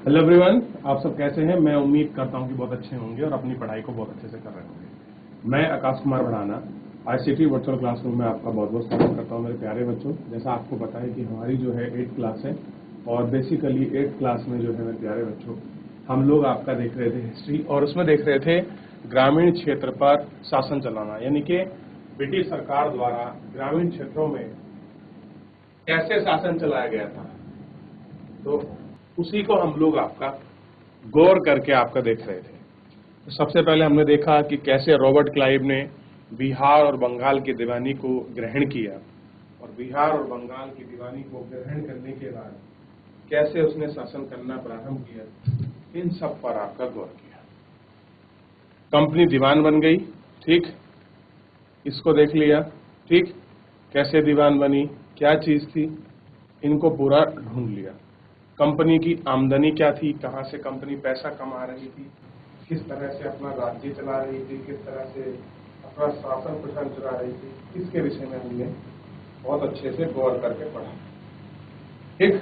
Hello everyone, आप सब कैसे हैं। मैं उम्मीद करता हूं कि बहुत अच्छे होंगे और अपनी पढ़ाई को बहुत अच्छे से कर रहे होंगे। मैं आकाश कुमार बढ़ाना आईसीटी वर्चुअल क्लासरूम में आपका बहुत बहुत स्वागत करता हूं। मेरे प्यारे बच्चों, जैसा आपको पता है कि हमारी जो है 8th क्लास है और बेसिकली 8th क्लास में जो है मेरे प्यारे बच्चों हम लोग आपका देख रहे थे हिस्ट्री, और उसमें देख रहे थे ग्रामीण क्षेत्र पर शासन चलाना, यानी कि ब्रिटिश सरकार द्वारा ग्रामीण क्षेत्रों में कैसे शासन चलाया गया था। तो उसी को हम लोग आपका गौर करके आपका देख रहे थे। तो सबसे पहले हमने देखा कि कैसे रॉबर्ट क्लाइव ने बिहार और बंगाल की दीवानी को ग्रहण किया, और बिहार और बंगाल की दीवानी को ग्रहण करने के बाद कैसे उसने शासन करना प्रारंभ किया, इन सब पर आपका गौर किया। कंपनी दीवान बन गई, ठीक, इसको देख लिया, ठीक, कैसे दीवान बनी, क्या चीज थी, इनको पूरा ढूंढ लिया। कंपनी की आमदनी क्या थी, कहां से कंपनी पैसा कमा रही थी, किस तरह से अपना राज्य चला रही थी, किस तरह से अपना शासन प्रशासन चला रही थी, इसके विषय में हमने बहुत अच्छे से गौर करके पढ़ा, ठीक।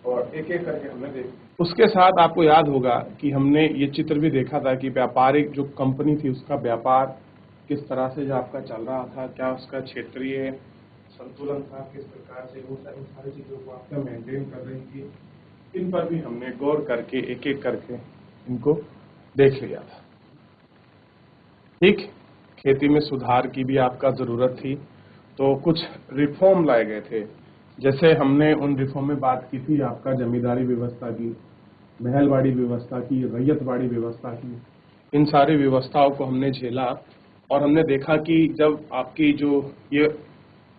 और एक एक करके हमने देखा। उसके साथ आपको याद होगा कि हमने ये चित्र भी देखा था कि व्यापारिक जो कंपनी थी उसका व्यापार किस तरह से जो आपका चल रहा था, क्या उसका क्षेत्रीय संतुलन था, किस प्रकार से वो सारी चीजों को आपका मेंटेन कर रही थी, इन पर भी हमने गौर करके एक एक करके इनको देख लिया था, ठीक। खेती में सुधार की भी आपका जरूरत थी, तो कुछ रिफॉर्म लाए गए थे। जैसे हमने उन रिफॉर्म में बात की थी आपका जमींदारी व्यवस्था की, महलवाड़ी व्यवस्था की, रैयतवाड़ी व्यवस्था की, इन सारी व्यवस्थाओं को हमने झेला और हमने देखा कि जब आपकी जो ये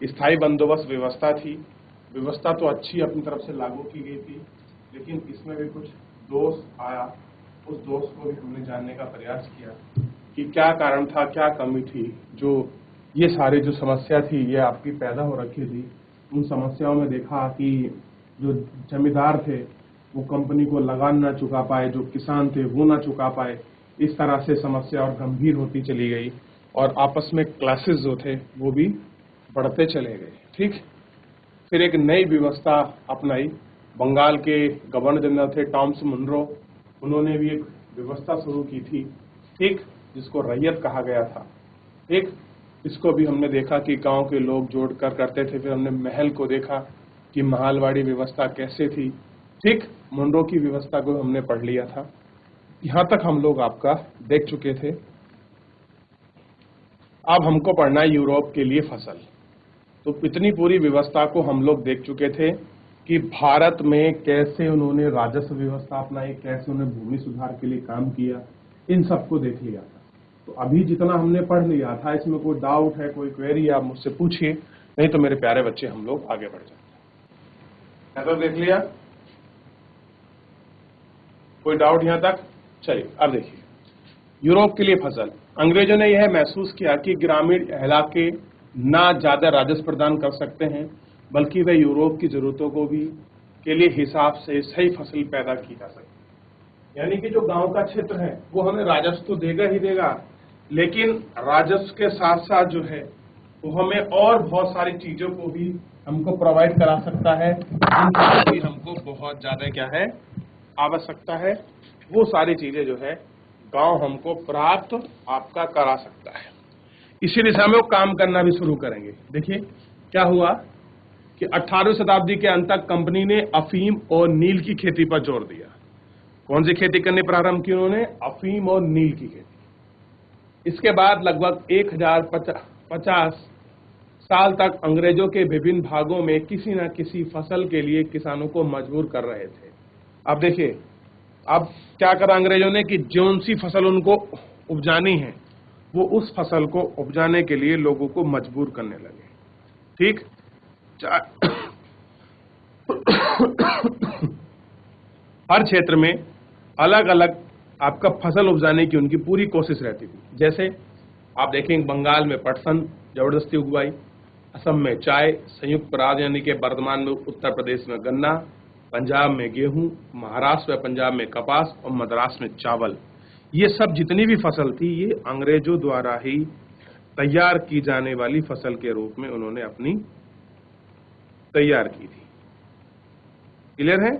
स्थायी बंदोबस्त व्यवस्था थी, व्यवस्था तो अच्छी अपनी तरफ से लागू की गई थी, लेकिन इसमें भी कुछ दोष आया। उस दोष को भी हमने जानने का प्रयास किया कि क्या कारण था, क्या कमी थी, जो ये सारी जो समस्या थी ये आपकी पैदा हो रखी थी। उन समस्याओं में देखा कि जो जमींदार थे वो कंपनी को लगान ना चुका पाए, जो किसान थे वो ना चुका पाए, इस तरह से समस्या और गंभीर होती चली गई और आपस में क्लासेस जो थे वो भी बढ़ते चले गए, ठीक। फिर एक नई व्यवस्था अपनाई, बंगाल के गवर्नर जनरल थे टॉमस मुनरो, उन्होंने भी एक व्यवस्था शुरू की थी, ठीक, जिसको रैयत कहा गया था, ठीक। इसको भी हमने देखा कि गांव के लोग जोड़कर करते थे। फिर हमने महल को देखा कि महलवाड़ी व्यवस्था कैसे थी, ठीक। मुनरो की व्यवस्था को हमने पढ़ लिया था। यहां तक हम लोग आपका देख चुके थे। अब हमको पढ़ना है यूरोप के लिए फसल। तो इतनी पूरी व्यवस्था को हम लोग देख चुके थे कि भारत में कैसे उन्होंने राजस्व व्यवस्था अपनाई, कैसे उन्होंने भूमि सुधार के लिए काम किया, इन सबको देख लिया था। तो अभी जितना हमने पढ़ लिया था, इसमें कोई डाउट है, कोई क्वेरी आप मुझसे पूछिए, नहीं तो मेरे प्यारे बच्चे हम लोग आगे बढ़ जाते हैं। तो देख लिया, कोई डाउट यहां तक? चलिए अब देखिए, यूरोप के लिए फसल। अंग्रेजों ने यह महसूस किया कि ग्रामीण इलाके ना ज्यादा राजस्व प्रदान कर सकते हैं, बल्कि वे यूरोप की जरूरतों को भी के लिए हिसाब से सही फसल पैदा की जा सकती है। यानी कि जो गांव का क्षेत्र है वो हमें राजस्व तो देगा ही देगा, लेकिन राजस्व के साथ साथ जो है वो हमें और बहुत सारी चीजों को भी हमको प्रोवाइड करा सकता है, जिनकी हमको बहुत ज्यादा क्या है आवश्यकता है। वो सारी चीजें जो है गांव हमको प्राप्त आपका करा सकता है। इसी दिशा में वो काम करना भी शुरू करेंगे। देखिए क्या हुआ कि 18वीं शताब्दी के अंत तक कंपनी ने अफीम और नील की खेती पर जोर दिया। कौन सी खेती करने प्रारंभ की उन्होंने? अफीम और नील की खेती। इसके बाद लगभग 1050 साल तक अंग्रेजों के विभिन्न भागों में किसी न किसी फसल के लिए किसानों को मजबूर कर रहे थे। अब देखिए, अब क्या करा अंग्रेजों ने कि जौन सी फसल उनको उपजानी है वो उस फसल को उपजाने के लिए लोगों को मजबूर करने लगे, ठीक। हर क्षेत्र में अलग अलग आपका फसल उपजाने की उनकी पूरी कोशिश रहती थी। जैसे आप देखेंगे बंगाल में पटसन जबरदस्ती उगवाई, असम में चाय, संयुक्त राज्य यानी कि वर्तमान में उत्तर प्रदेश में गन्ना, पंजाब में गेहूं, महाराष्ट्र व पंजाब में कपास और मद्रास में चावल। ये सब जितनी भी फसल थी ये अंग्रेजों द्वारा ही तैयार की जाने वाली फसल के रूप में उन्होंने अपनी तैयार की थी। क्लियर है,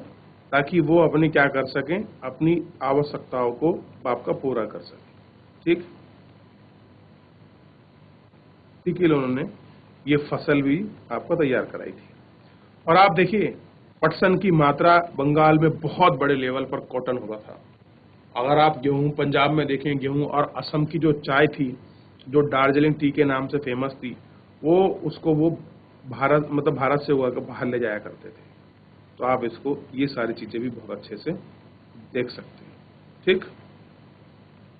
ताकि वो अपनी क्या कर सकें, अपनी आवश्यकताओं को आपका पूरा कर सकें। ठीक ठीक है, उन्होंने ये फसल भी आपको तैयार कराई थी। और आप देखिए पटसन की मात्रा बंगाल में बहुत बड़े लेवल पर कॉटन हुआ था। अगर आप गेहूं पंजाब में देखें, गेहूं और असम की जो चाय थी, जो दार्जिलिंग टी के नाम से फेमस थी, वो उसको वो भारत मतलब भारत से हुआ बाहर ले जाया करते थे। तो आप इसको ये सारी चीजें भी बहुत अच्छे से देख सकते हैं। ठीक,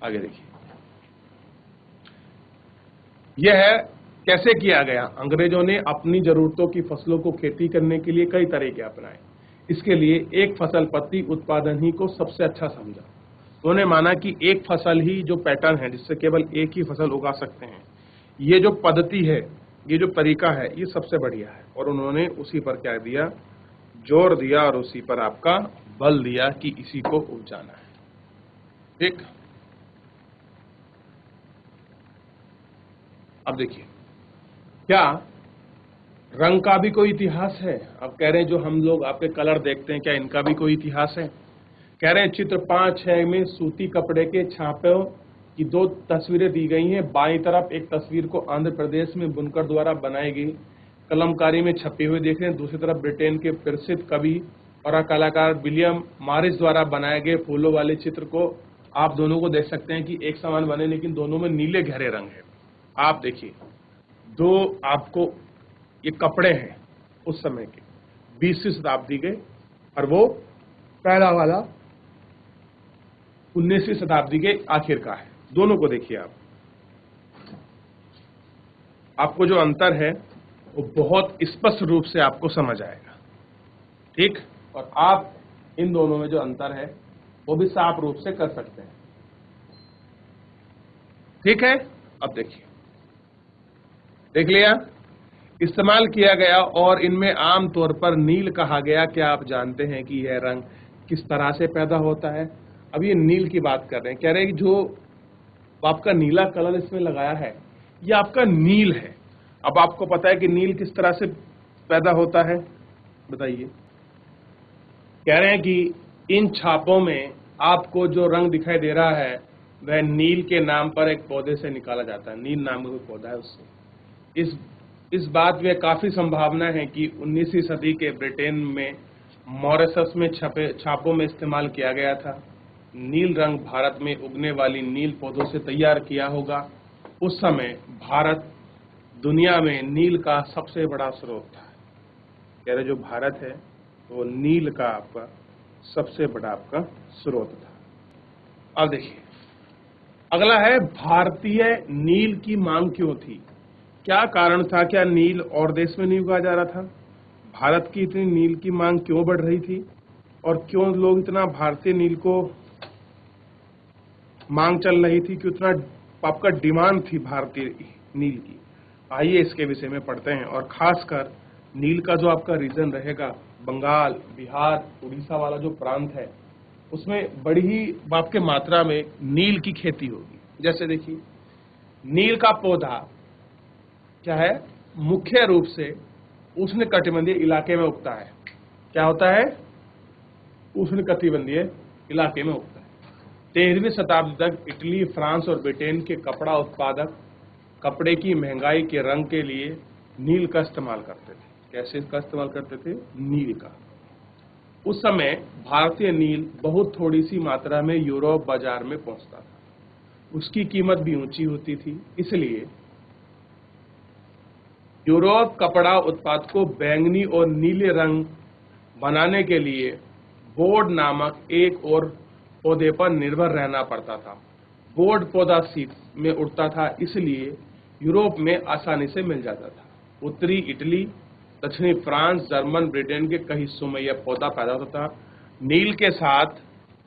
आगे देखिए, यह है कैसे किया गया। अंग्रेजों ने अपनी जरूरतों की फसलों को खेती करने के लिए कई तरीके अपनाए। इसके लिए एक फसल पत्ती उत्पादन ही को सबसे अच्छा समझा। उन्होंने माना कि एक फसल ही जो पैटर्न है, जिससे केवल एक ही फसल उगा सकते हैं, ये जो पद्धति है, ये जो तरीका है, ये सबसे बढ़िया है। और उन्होंने उसी पर क्या दिया, जोर दिया और उसी पर आपका बल दिया कि इसी को उपजाना है। ठीक, अब देखिए, क्या रंग का भी कोई इतिहास है? अब कह रहे हैं जो हम लोग आपके कलर देखते हैं, क्या इनका भी कोई इतिहास है? कह रहे हैं चित्र 5-6 में सूती कपड़े के छापों की 2 तस्वीरें दी गई हैं। बाईं तरफ एक तस्वीर को आंध्र प्रदेश में बुनकर द्वारा बनाई गई कलमकारी में छपी हुई देख रहे हैं। दूसरी तरफ ब्रिटेन के प्रसिद्ध कवि और कलाकार विलियम मॉरिस द्वारा बनाए गए फूलों वाले चित्र को आप दोनों को देख सकते हैं कि एक समान बने, लेकिन दोनों में नीले गहरे रंग है। आप देखिए, 2 आपको ये कपड़े हैं उस समय के 20वीं शताब्दी के, और वो पहला वाला 19वीं शताब्दी के आखिर का है। दोनों को देखिए आप, आपको जो अंतर है वो बहुत स्पष्ट रूप से आपको समझ आएगा। ठीक, और आप इन दोनों में जो अंतर है वो भी साफ रूप से कर सकते हैं। ठीक है, अब देखिए, देख लिया, इस्तेमाल किया गया और इनमें आम तौर पर नील कहा गया। क्या आप जानते हैं कि यह रंग किस तरह से पैदा होता है? अब ये नील की बात कर रहे हैं, कह रहे हैं कि जो आपका नीला कलर इसमें लगाया है ये आपका नील है। अब आपको पता है कि नील किस तरह से पैदा होता है, बताइए। कह रहे हैं कि इन छापों में आपको जो रंग दिखाई दे रहा है वह नील के नाम पर एक पौधे से निकाला जाता है। नील नाम का कोई पौधा है उससे। इस बात में काफी संभावना है कि 19वीं सदी के ब्रिटेन में मॉरिशस में छापों में इस्तेमाल किया गया था। नील रंग भारत में उगने वाली नील पौधों से तैयार किया होगा। उस समय भारत दुनिया में नील का सबसे बड़ा स्रोत था। कह रहे जो भारत है वो नील का आपका सबसे बड़ा आपका स्रोत था। अब देखिए, अगला है भारतीय नील की मांग क्यों थी? क्या कारण था? क्या नील और देश में नहीं उगाया जा रहा था? भारत की इतनी नील की मांग क्यों बढ़ रही थी और क्यों लोग इतना भारतीय नील को मांग चल रही थी, क्यों इतना आपका डिमांड थी भारतीय नील की? आइए इसके विषय में पढ़ते हैं। और खासकर नील का जो आपका रीजन रहेगा, बंगाल, बिहार, उड़ीसा वाला जो प्रांत है, उसमें बड़ी ही आपके मात्रा में नील की खेती होगी। जैसे देखिए, नील का पौधा क्या है, मुख्य रूप से उष्णकटिबंधीय इलाके में उगता है। क्या होता है? उष्णकटिबंधीय इलाके में उगता है। 13वीं शताब्दी तक इटली, फ्रांस और ब्रिटेन के कपड़ा उत्पादक कपड़े की महंगाई के रंग के लिए नील का इस्तेमाल करते थे। कैसे इसका इस्तेमाल करते थे? नील का। उस समय भारतीय नील बहुत थोड़ी सी मात्रा में यूरोप बाजार में पहुंचता था। उसकी कीमत भी ऊंची होती थी, इसलिए यूरोप कपड़ा उत्पाद को बैंगनी और नीले रंग बनाने के लिए बोर्ड नामक एक और पौधे पर निर्भर रहना पड़ता था। बोर्ड पौधा शीत में उड़ता था, इसलिए यूरोप में आसानी से मिल जाता था। उत्तरी इटली, दक्षिणी फ्रांस, जर्मन, ब्रिटेन के कई हिस्सों में यह पौधा पैदा होता था। नील के साथ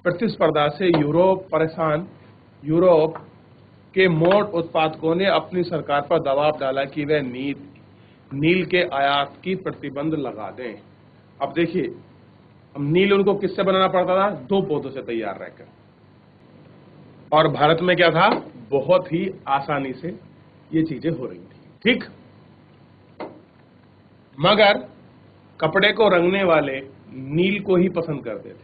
प्रतिस्पर्धा से यूरोप के मोट उत्पादकों ने अपनी सरकार पर दबाव डाला कि वह नील के आयात की प्रतिबंध लगा दें। अब देखिए, हम नील उनको किससे बनाना पड़ता था? 2 पौधों से तैयार रहकर। और भारत में क्या था? बहुत ही आसानी से ये चीजें हो रही थी। ठीक, मगर कपड़े को रंगने वाले नील को ही पसंद करते थे।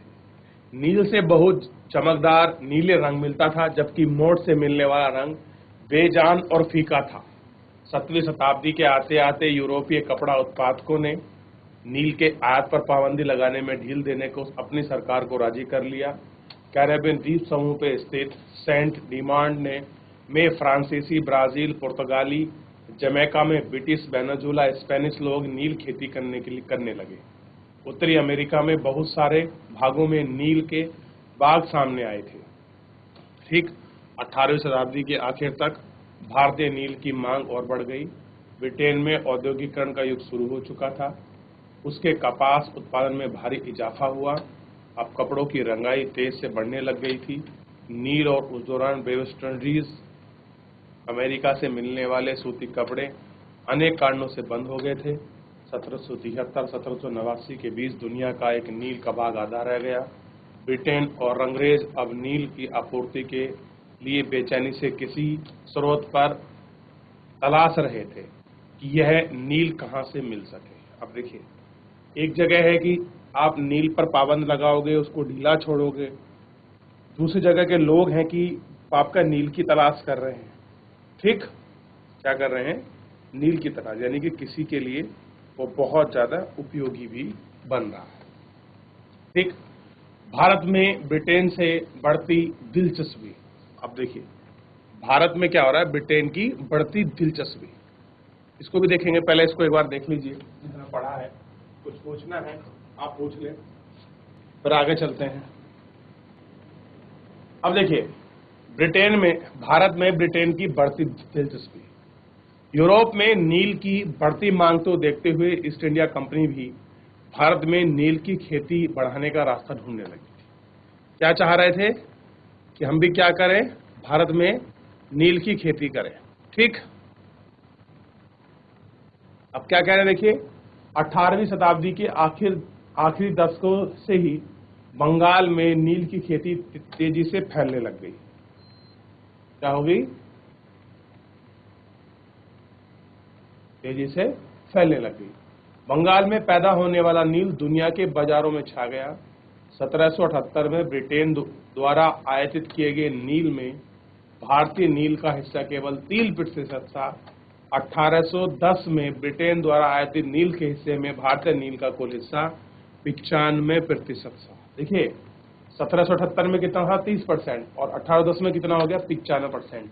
नील से बहुत चमकदार नीले रंग मिलता था, जबकि मोट से मिलने वाला रंग बेजान और फीका था। 7वीं शताब्दी के आते आते यूरोपीय कपड़ा उत्पादकों ने नील के आयात पर पाबंदी लगाने में ढील देने को अपनी सरकार को राजी कर लिया। कैरेबियन द्वीप समूह पे स्थित सेंट डिमांड में फ्रांसीसी, ब्राजील, पुर्तगाली, जमैका में ब्रिटिश, वेनेजुएला, स्पेनिश लोग नील खेती करने लगे। उत्तरी अमेरिका में बहुत सारे भागों में नील के बाग सामने आए थे। ठीक 18वीं शताब्दी के आखिर तक भारतीय नील की मांग और बढ़ गई। ब्रिटेन में औद्योगिकरण का युग शुरू हो चुका था। उसके कपास उत्पादन में भारी इजाफा हुआ। अब कपड़ों की रंगाई तेज से बढ़ने लग गई थी। नील और उस दौरान वेस्ट इंडीज, अमेरिका से मिलने वाले सूती कपड़े अनेक कारणों से बंद हो गए थे। 1773-1789 के बीच दुनिया का एक नील का भाग आधा रह गया। ब्रिटेन और अंग्रेज अब नील की आपूर्ति के लिए बेचैनी से किसी स्रोत पर तलाश रहे थे कि यह नील कहां से मिल सके। अब देखिए, एक जगह है कि आप नील पर पाबंद लगाओगे, उसको ढीला छोड़ोगे। दूसरी जगह के लोग हैं कि आपका नील की तलाश कर रहे हैं। ठीक, क्या कर रहे हैं? नील की तलाश, यानी कि किसी के लिए वो बहुत ज्यादा उपयोगी भी बन रहा है। ठीक, भारत में ब्रिटेन से बढ़ती दिलचस्पी। अब देखिए, भारत में क्या हो रहा है? ब्रिटेन की बढ़ती दिलचस्पी, इसको भी देखेंगे। पहले इसको एक बार देख लीजिए, जितना पढ़ा है। कुछ पूछना है आप पूछ लें, फिर आगे चलते हैं। अब देखिए, भारत में ब्रिटेन की बढ़ती दिलचस्पी। यूरोप में नील की बढ़ती मांग को देखते हुए ईस्ट इंडिया कंपनी भी भारत में नील की खेती बढ़ाने का रास्ता ढूंढने लगी थी। क्या चाह रहे थे? कि हम भी क्या करें? भारत में नील की खेती करें। ठीक, अब क्या कह रहे हैं? देखिए, 18वीं शताब्दी के आखिरी दशकों से ही बंगाल में नील की खेती तेजी से फैलने लग गई। क्या हो गई? तेजी से फैलने लग गई। बंगाल में पैदा होने वाला नील दुनिया के बाजारों में छा गया। 1778 में ब्रिटेन द्वारा आयातित किए गए नील में भारतीय नील का हिस्सा केवल 3% था। 1810 में ब्रिटेन द्वारा आयातित नील के हिस्से में भारतीय नील का कुल हिस्सा 95% था। देखिए, 1778 में कितना था? 30%, और 1810 में कितना हो गया? 95%।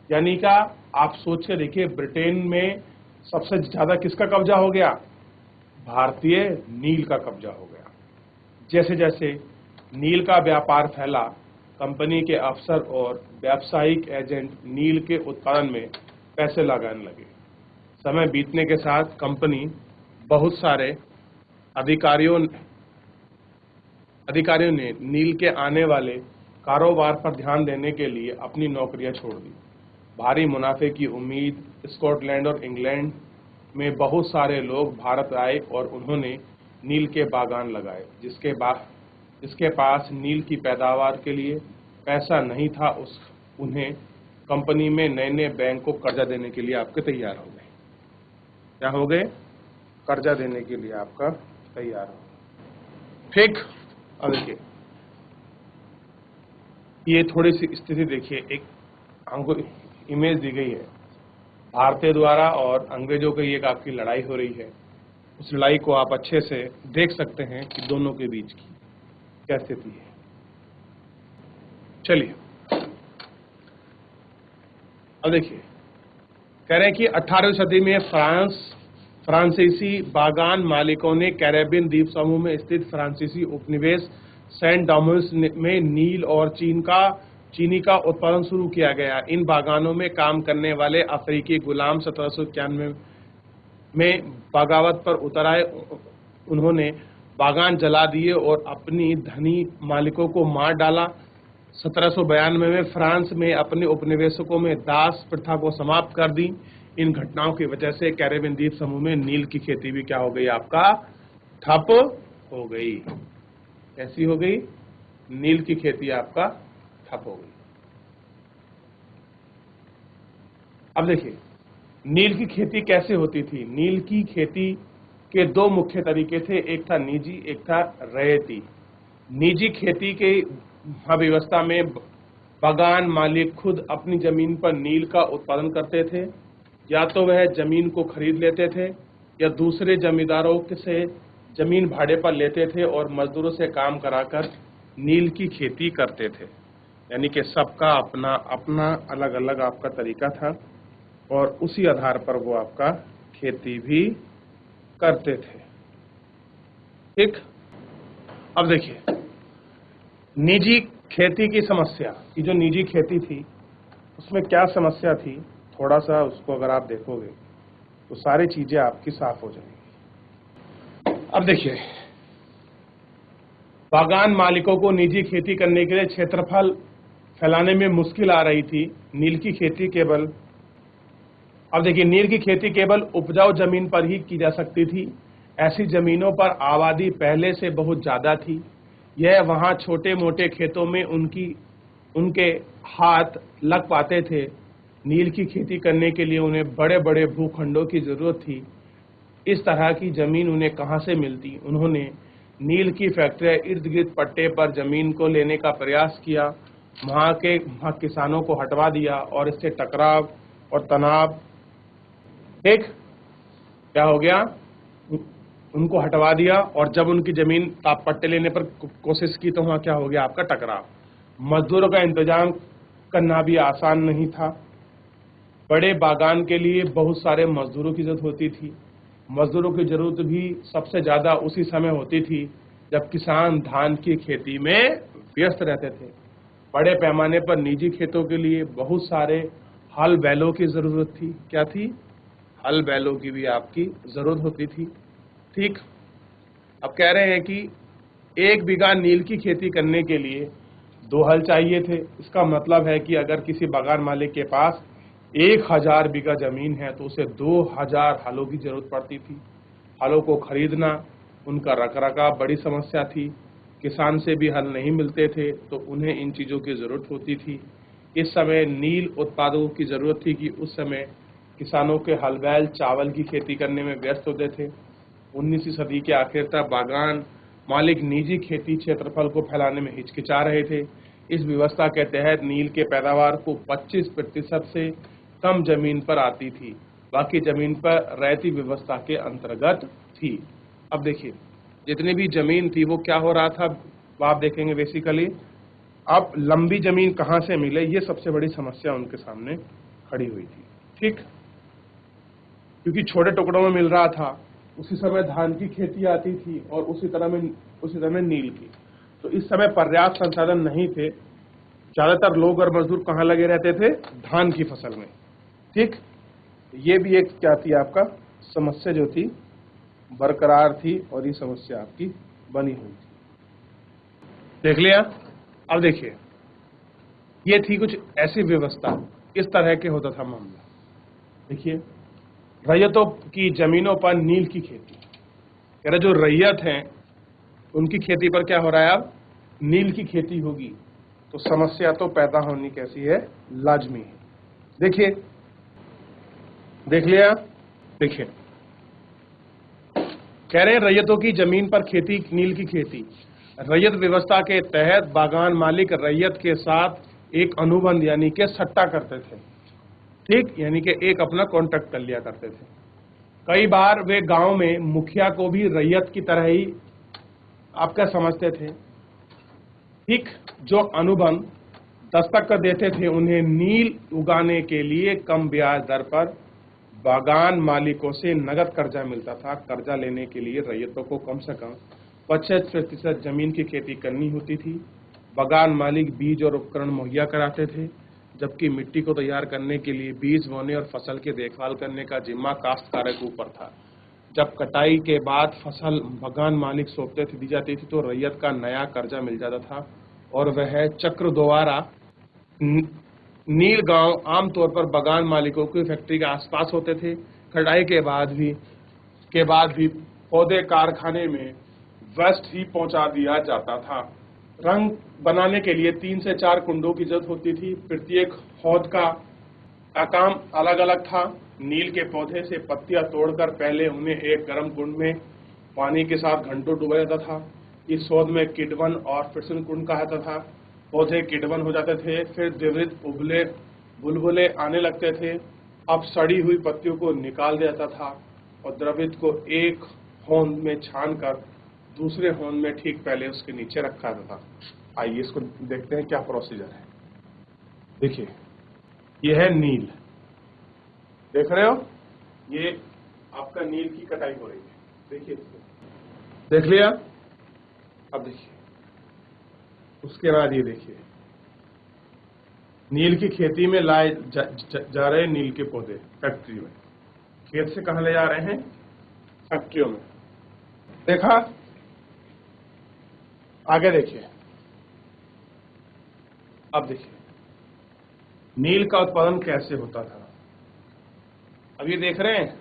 यानी का आप सोच के देखिए, ब्रिटेन में सबसे ज्यादा किसका कब्जा हो गया? भारतीय नील का कब्जा हो गया। जैसे जैसे नील का व्यापार फैला, कंपनी के अफसर और व्यावसायिक एजेंट नील के उत्पादन में पैसे लगाने लगे। समय बीतने के साथ कंपनी बहुत सारे अधिकारियों ने नील के आने वाले कारोबार पर ध्यान देने के लिए अपनी नौकरियां छोड़ दी। भारी मुनाफे की उम्मीद स्कॉटलैंड और इंग्लैंड में बहुत सारे लोग भारत आए और उन्होंने नील के बागान लगाए। जिसके पास नील की पैदावार के लिए पैसा नहीं था, उन्हें कंपनी में नए नए बैंक को कर्जा देने के लिए आपके तैयार हो गए। क्या हो गए? कर्जा देने के लिए आपका तैयार हो। ठीक, अब देखिए, ये थोड़ी सी स्थिति देखिए। एक हमको इमेज दी गई है, भारतीय द्वारा और अंग्रेजों की एक आपकी लड़ाई हो रही है। उस लड़ाई को आप अच्छे से देख सकते हैं कि दोनों के बीच की क्या स्थिति है। चलिए, अब देखिए, कह रहे हैं कि 18वीं सदी में फ्रांसीसी बागान मालिकों ने कैरेबियन द्वीप समूह में स्थित फ्रांसीसी उपनिवेश सेंट डोमिनिस में नील और चीनी का उत्पादन शुरू किया गया। इन बागानों में काम करने वाले अफ्रीकी गुलाम 1791 में बगावत पर उतर आए। उन्होंने बागान जला दिए और अपनी धनी मालिकों को मार डाला। 1792 में फ्रांस में अपने उपनिवेशकों में दास प्रथा को समाप्त कर दी। इन घटनाओं की वजह से कैरेबियन द्वीप समूह में नील की खेती भी क्या हो गई? आपका ठप हो गई। कैसी हो गई? नील की खेती आपका ठप हो गई। अब देखिए, नील की खेती कैसे होती थी? नील की खेती के दो मुख्य तरीके थे, एक था निजी, एक था रैयती। निजी खेती के व्यवस्था में बागान मालिक खुद अपनी जमीन पर नील का उत्पादन करते थे, या तो वह जमीन को खरीद लेते थे या दूसरे जमींदारों से जमीन भाड़े पर लेते थे और मजदूरों से काम कराकर नील की खेती करते थे। यानी कि सबका अपना अपना अलग अलग आपका तरीका था और उसी आधार पर वो आपका खेती भी करते थे। ठीक, अब देखिए निजी खेती की समस्या, ये जो निजी खेती थी उसमें क्या समस्या थी, थोड़ा सा उसको अगर आप देखोगे तो सारी चीजें आपकी साफ हो जाएंगी। अब देखिए बागान मालिकों को निजी खेती करने के लिए क्षेत्रफल फैलाने में मुश्किल आ रही थी। नील की खेती केवल, अब देखिए नील की खेती केवल उपजाऊ जमीन पर ही की जा सकती थी। ऐसी जमीनों पर आबादी पहले से बहुत ज्यादा थी। यह वहां छोटे मोटे खेतों में उनके हाथ लग पाते थे। नील की खेती करने के लिए उन्हें बड़े बड़े भूखंडों की जरूरत थी। इस तरह की जमीन उन्हें कहां से मिलती? उन्होंने नील की फैक्ट्रियां इर्द गिर्द पट्टे पर जमीन को लेने का प्रयास किया। वहां किसानों को हटवा दिया और इससे टकराव और तनाव, एक क्या हो गया, उनको हटवा दिया और जब उनकी जमीन आप पट्टे लेने पर कोशिश की तो वहां क्या हो गया, आपका टकराव। मजदूरों का इंतजाम करना भी आसान नहीं था। बड़े बागान के लिए बहुत सारे मजदूरों की जरूरत होती थी। मजदूरों की जरूरत भी सबसे ज्यादा उसी समय होती थी जब किसान धान की खेती में व्यस्त रहते थे। बड़े पैमाने पर निजी खेतों के लिए बहुत सारे हल बैलों की जरूरत थी। क्या थी? हल बैलों की भी आपकी जरूरत होती थी। ठीक, अब कह रहे हैं कि 1 बीघा नील की खेती करने के लिए 2 हल चाहिए थे। इसका मतलब है कि अगर किसी बागान मालिक के पास 1000 बीघा जमीन है तो उसे 2000 हलों की जरूरत पड़ती थी। हलों को खरीदना, उनका रखरखाव बड़ी समस्या थी। किसान से भी हल नहीं मिलते थे तो उन्हें इन चीजों की जरूरत होती थी। इस समय नील उत्पादकों की जरूरत थी कि उस समय किसानों के हल बैल चावल की खेती करने में व्यस्त होते थे। 19वीं सदी के आखिर तक बागान मालिक निजी खेती क्षेत्रफल को फैलाने में हिचकिचा रहे थे। इस व्यवस्था के तहत नील के पैदावार को 25% से कम जमीन पर आती थी, बाकी जमीन पर रैयती व्यवस्था के अंतर्गत थी। अब देखिए जितनी भी जमीन थी वो क्या हो रहा था, वो आप देखेंगे बेसिकली अब लंबी जमीन कहां से मिले, ये सबसे बड़ी समस्या उनके सामने खड़ी हुई थी। ठीक, क्योंकि छोटे टुकड़ों में मिल रहा था। उसी समय धान की खेती आती थी और उसी तरह में नील की। तो इस समय पर्याप्त संसाधन नहीं थे। ज्यादातर लोग और मजदूर कहाँ लगे रहते थे? धान की फसल में। ठीक, ये भी एक क्या थी, आपका समस्या जो थी बरकरार थी और ये समस्या आपकी बनी हुई थी। देख लिया। अब देखिए ये थी कुछ ऐसी व्यवस्था, इस तरह के होता था मामला। देखिए रैयतों की जमीनों पर नील की खेती, कह रहे जो रैयत हैं उनकी खेती पर क्या हो रहा है, अब नील की खेती होगी तो समस्या तो पैदा होनी कैसी है, लाजमी है। देखिए देख लिया। देखिए कह रहे हैं रैयतों की जमीन पर खेती, नील की खेती। रैयत व्यवस्था के तहत बागान मालिक रैयत के साथ एक अनुबंध यानी कि सट्टा करते थे। ठीक, यानी कि एक अपना कॉन्ट्रैक्ट कर लिया करते थे। कई बार वे गांव में मुखिया को भी रैयत की तरह ही आप क्या समझते थे। ठीक, जो अनुबंध दस्तखत कर देते थे उन्हें नील उगाने के लिए कम ब्याज दर पर बागान मालिकों से नगद कर्जा मिलता था। कर्जा लेने के लिए रैयतों को कम से कम 25% जमीन की खेती करनी होती थी। बागान मालिक बीज और उपकरण मुहैया कराते थे, जबकि मिट्टी को तैयार करने के लिए बीज बोने और फसल की देखभाल करने का जिम्मा काश्तकार के ऊपर था। जब कटाई के बाद फसल बागान मालिक सौंपते दी जाती थी तो रैयत का नया कर्जा मिल जाता था और वह चक्र दोबारा। नील गांव आमतौर पर बागान मालिकों की फैक्ट्री के आसपास होते थे। कटाई के बाद भी पौधे कारखाने में वेस्ट ही पहुंचा दिया जाता था। रंग बनाने के लिए 3 से 4 कुंडों की जरूरत होती थी। प्रत्येक हौद का का काम अलग अलग था। नील के पौधे से पत्तियां तोड़कर पहले उन्हें एक गर्म कुंड में पानी के साथ घंटों डुबाया जाता था। इस शोध में किण्वन और फिशन कुंड कहा जाता था। पौधे किण्वन हो जाते थे, फिर द्विवृत्त उबले बुलबुले आने लगते थे। अब सड़ी हुई पत्तियों को निकाल दिया जाता था और द्रवित को एक होंद में छानकर दूसरे होंद में ठीक पहले उसके नीचे रखा जाता था। आइए इसको देखते हैं क्या प्रोसीजर है। देखिए, ये है नील, देख रहे हो, ये आपका नील की कटाई हो रही है। देखिए इसको, देख लिया। अब देखिए उसके बाद ये देखिए, नील की खेती में लाए जा रहे नील के पौधे फैक्ट्री में। खेत से कहां ले जा रहे हैं? फैक्ट्रियों में। देखा? आगे देखिए। अब देखिए नील का उत्पादन कैसे होता था। अब ये देख रहे हैं,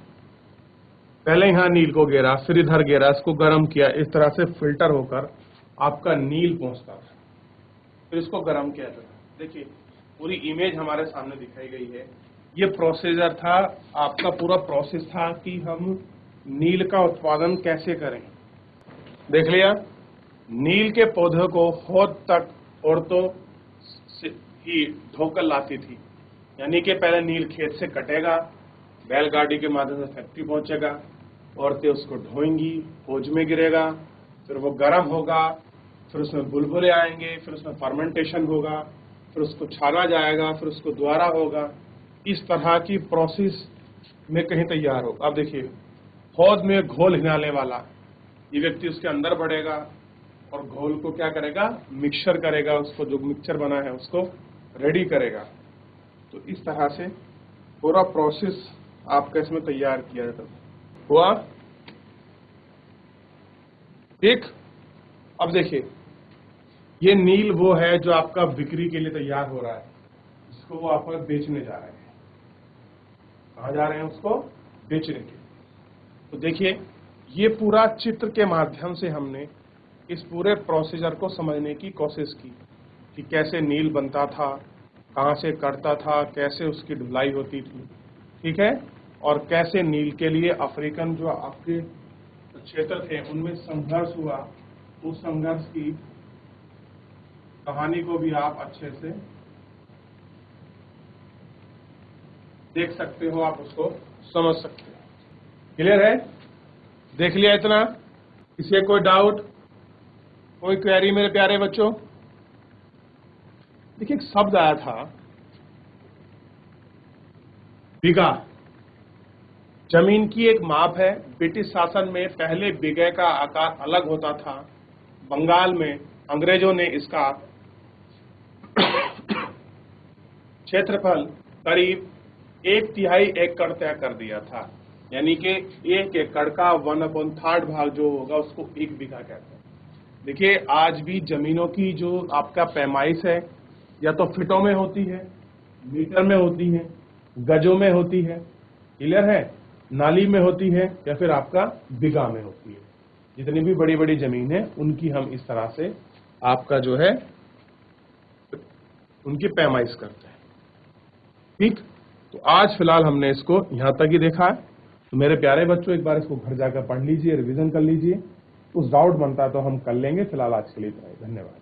पहले यहां नील को गिरा, फिर इधर गिरा, इसको गर्म किया, इस तरह से फिल्टर होकर आपका नील पहुंचता था, फिर इसको गर्म किया जाता। देखिए पूरी इमेज हमारे सामने दिखाई गई है। ये प्रोसीजर था, आपका पूरा प्रोसेस था कि हम नील का उत्पादन कैसे करें। देख लिया, नील के पौधों को हौद तक औरतों ही ढोकर लाती थी। यानी कि पहले नील खेत से कटेगा, बैलगाड़ी के माध्यम से फैक्ट्री पहुंचेगा, औरतें उसको ढोएंगी, हौज में गिरेगा, फिर वो गर्म होगा, फिर उसमें बुलबुले आएंगे, फिर उसमें फर्मेंटेशन होगा, फिर उसको छाना जाएगा, फिर उसको द्वारा होगा। इस तरह की प्रोसेस में कहीं तैयार हो। अब देखिए हौद में घोल हिलाने वाला ये व्यक्ति उसके अंदर बढ़ेगा और घोल को क्या करेगा? मिक्सचर करेगा, उसको जो मिक्सचर बना है उसको रेडी करेगा। तो इस तरह से पूरा प्रोसेस आपका इसमें तैयार किया जाता हुआ। ठीक, अब देखिए ये नील वो है जो आपका बिक्री के लिए तैयार हो रहा है, इसको वो आपको बेचने जा रहे हैं। कहाँ जा रहे हैं? उसको बेचने के। तो देखिए ये पूरा चित्र के माध्यम से हमने इस पूरे प्रोसीजर को समझने की कोशिश की कि कैसे नील बनता था, कहाँ से कटता था, कैसे उसकी ढुलाई होती थी, ठीक है, और कैसे नील के लिए अफ्रीकन जो आपके क्षेत्र थे उनमें संघर्ष हुआ। उस संघर्ष की कहानी को भी आप अच्छे से देख सकते हो, आप उसको समझ सकते हो। क्लियर है? देख लिया इतना? किसी कोई डाउट, कोई क्वेरी मेरे प्यारे बच्चों? देखिए एक शब्द आया था बीघा, जमीन की एक माप है। ब्रिटिश शासन में पहले बीघे का आकार अलग होता था। बंगाल में अंग्रेजों ने इसका क्षेत्रफल करीब 1/3 एकड़ तय कर दिया था। यानी कि 1 एकड़ का 1/3 भाग जो होगा उसको 1 बीघा कहते हैं। देखिए आज भी जमीनों की जो आपका पैमाइश है या तो फिटों में होती है, मीटर में होती है, गजों में होती है, क्लियर है, नाली में होती है, या फिर आपका बीघा में होती है। जितनी भी बड़ी बड़ी जमीन है उनकी हम इस तरह से आपका जो है उनकी पैमाइश करते हैं। ठीक, तो आज फिलहाल हमने इसको यहां तक ही देखा है। तो मेरे प्यारे बच्चों एक बार इसको घर जाकर पढ़ लीजिए, रिवीजन कर लीजिए। कुछ डाउट बनता है तो हम कर लेंगे। फिलहाल आज के लिए इतना ही। धन्यवाद।